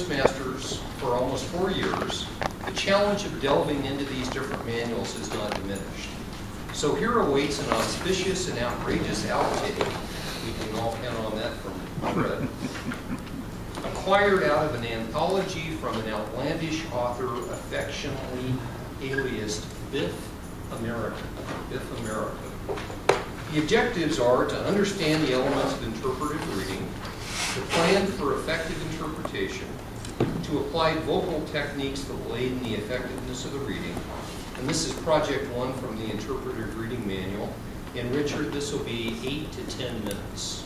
Toastmasters for almost 4 years, the challenge of delving into these different manuals has not diminished. So here awaits an auspicious and outrageous outtake. We can all count on that from Fred. Acquired out of an anthology from an outlandish author affectionately aliased Biff America. Biff America. The objectives are to understand the elements of interpretive reading, to plan for effective interpretation, to apply vocal techniques that will aid in the effectiveness of the reading. And this is project 1 from the Interpretive Reading Manual. And Richard, this will be 8 to 10 minutes.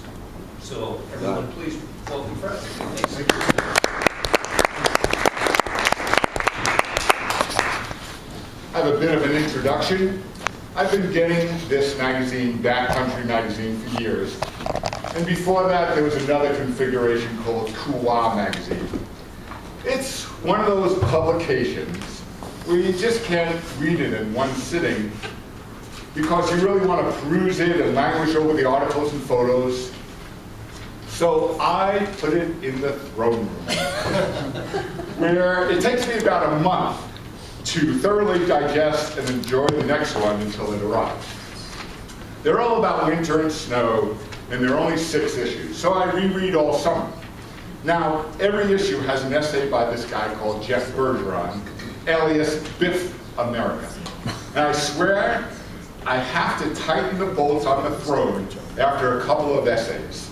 So everyone please welcome Fred. Thanks. Thank you. I have a bit of an introduction. I've been getting this magazine, Backcountry Magazine, for years. And before that, there was another configuration called Kuwa Magazine. It's one of those publications where you just can't read it in one sitting because you really want to peruse it and languish over the articles and photos. So I put it in the throne room, where it takes me about a month to thoroughly digest and enjoy the next one until it arrives. They're all about winter and snow, and there are only 6 issues, so I reread all summer. Now, every issue has an essay by this guy called Jeff Bergeron, alias Biff America. And I swear, I have to tighten the bolts on the throne after a couple of essays,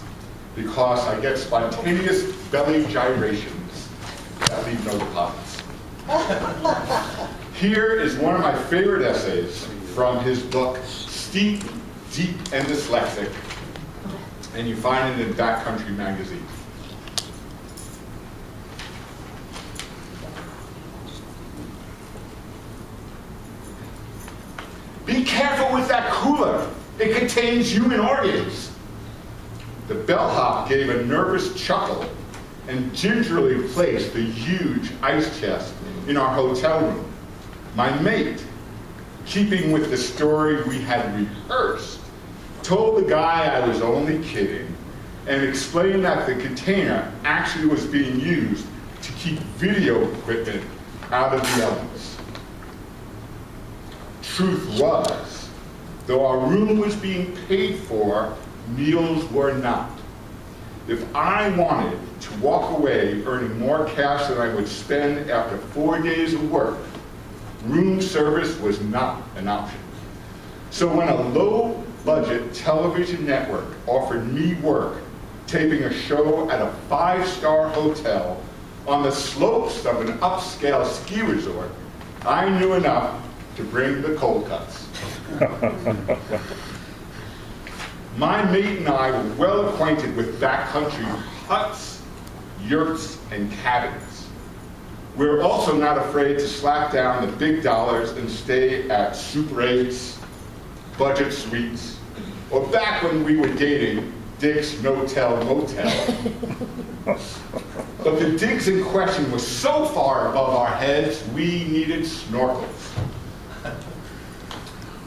because I get spontaneous belly gyrations that leave no deposits. Here is one of my favorite essays from his book, Steep, Deep, and Dyslexic, and you find it in Backcountry Magazine. Be careful with that cooler. It contains human organs. The bellhop gave a nervous chuckle and gingerly placed the huge ice chest in our hotel room. My mate, keeping with the story we had rehearsed, told the guy I was only kidding and explained that the container actually was being used to keep video equipment out of the elements. Truth was, though our room was being paid for, meals were not. If I wanted to walk away earning more cash than I would spend after 4 days of work, room service was not an option. So when a low-budget television network offered me work taping a show at a 5-star hotel on the slopes of an upscale ski resort, I knew enough to bring the cold cuts. My mate and I were well acquainted with backcountry huts, yurts, and cabins. We're also not afraid to slap down the big dollars and stay at Super 8s, budget suites, or back when we were dating, Dick's No-Tell Motel. But the digs in question were so far above our heads, we needed snorkels.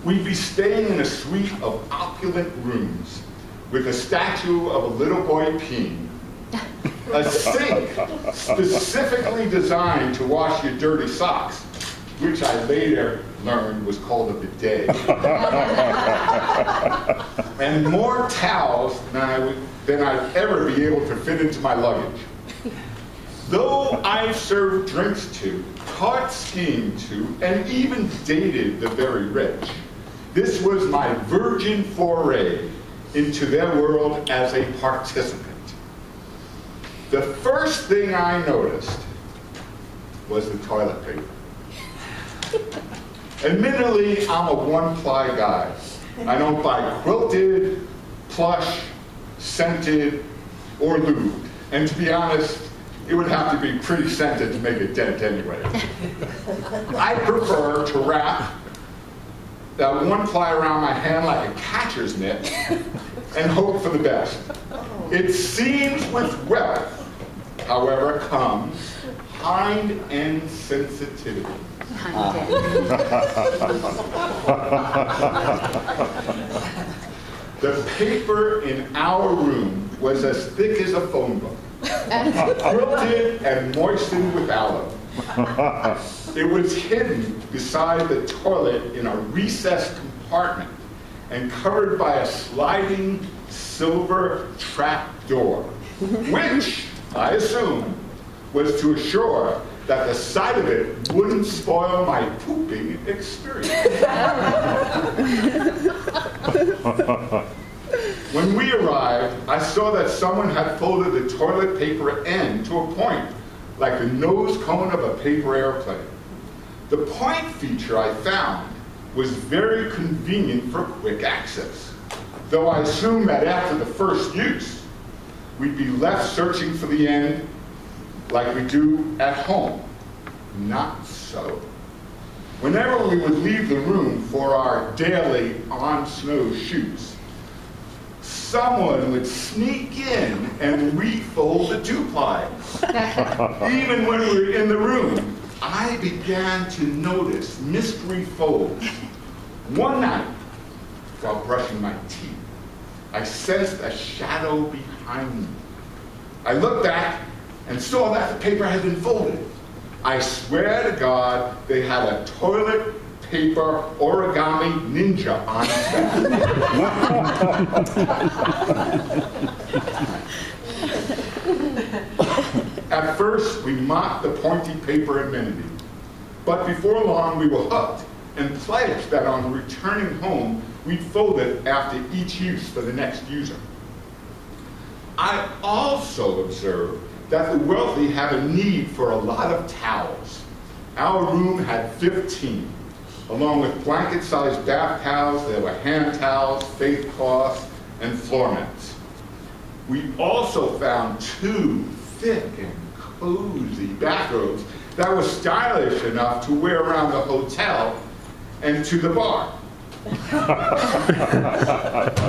We'd be staying in a suite of opulent rooms with a statue of a little boy peeing, a sink specifically designed to wash your dirty socks, which I later learned was called a bidet, and more towels than I'd ever be able to fit into my luggage. Though I've served drinks to, taught skiing to, and even dated the very rich, this was my virgin foray into their world as a participant. The first thing I noticed was the toilet paper. Admittedly, I'm a one-ply guy. I don't buy quilted, plush, scented, or lubed. And to be honest, it would have to be pretty scented to make a dent anyway. I prefer to wrap that one ply around my hand like a catcher's mitt and hope for the best. It seems with wealth, however, comes hind-end sensitivity. The paper in our room was as thick as a phone book. quilted and moistened with aloe. It was hidden beside the toilet in a recessed compartment and covered by a sliding silver trap door, which, I assume, was to assure that the sight of it wouldn't spoil my pooping experience. When we arrived, I saw that someone had folded the toilet paper end to a point, like the nose cone of a paper airplane. The point feature I found was very convenient for quick access, though I assume that after the first use, we'd be left searching for the end like we do at home. Not so. Whenever we would leave the room for our daily on-snow shoots, someone would sneak in and refold the two-ply. Even when we were in the room, I began to notice mystery folds. One night, while brushing my teeth, I sensed a shadow behind me. I looked back and saw that the paper had been folded. I swear to God, they had a toilet paper origami ninja on that. At first, we mocked the pointy paper amenity, but before long, we were hooked and pledged that on returning home, we'd fold it after each use for the next user. I also observed that the wealthy have a need for a lot of towels. Our room had 15. Along with blanket-sized bath towels, there were hand towels, face cloths, and floor mats. We also found 2 thick and cozy bathrobes that were stylish enough to wear around the hotel and to the bar.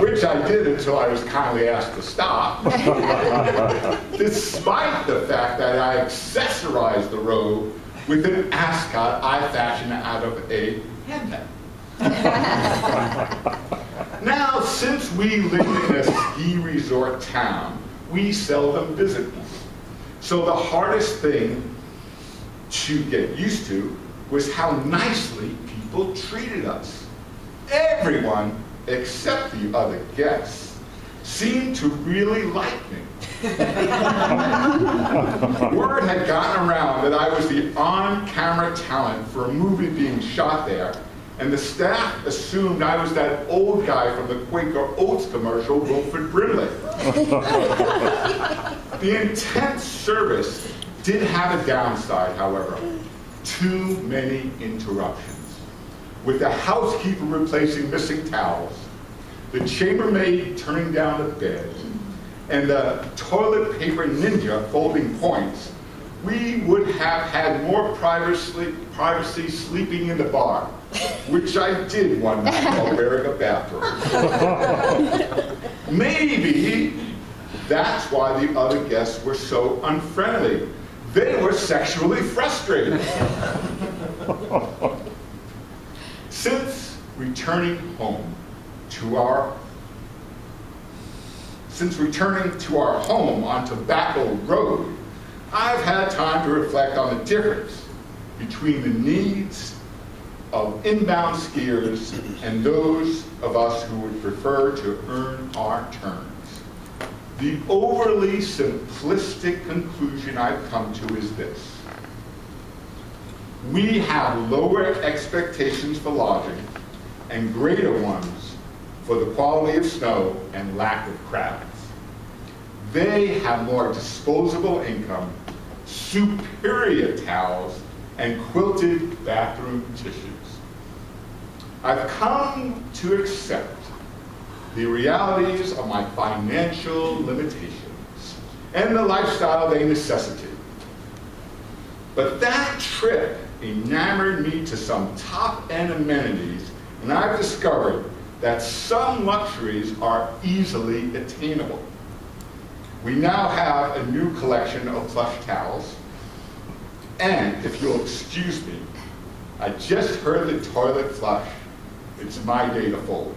Which I did until I was kindly asked to stop, despite the fact that I accessorized the robe with an ascot I fashioned out of a handbag. Now, since we live in a ski resort town, we seldom visit one. So the hardest thing to get used to was how nicely people treated us. Everyone, except the other guests, seemed to really like me. Word had gotten around that I was the on-camera talent for a movie being shot there, and the staff assumed I was that old guy from the Quaker Oats commercial, Wilford Brimley. The intense service did have a downside, however. Too many interruptions. With the housekeeper replacing missing towels, the chambermaid turning down the bed, and the toilet paper ninja folding points, we would have had more privacy sleeping in the bar, which I did one night while wearing a bathrobe. Maybe that's why the other guests were so unfriendly. They were sexually frustrated. Since returning to our home on Tobacco Road, I've had time to reflect on the difference between the needs of inbound skiers and those of us who would prefer to earn our turns. The overly simplistic conclusion I've come to is this. We have lower expectations for lodging and greater ones for the quality of snow and lack of crowds. They have more disposable income, superior towels, and quilted bathroom tissues. I've come to accept the realities of my financial limitations and the lifestyle they necessitate. But that trip enamored me to some top-end amenities, and I've discovered that some luxuries are easily attainable. We now have a new collection of plush towels, and if you'll excuse me, I just heard the toilet flush. It's my day to fold.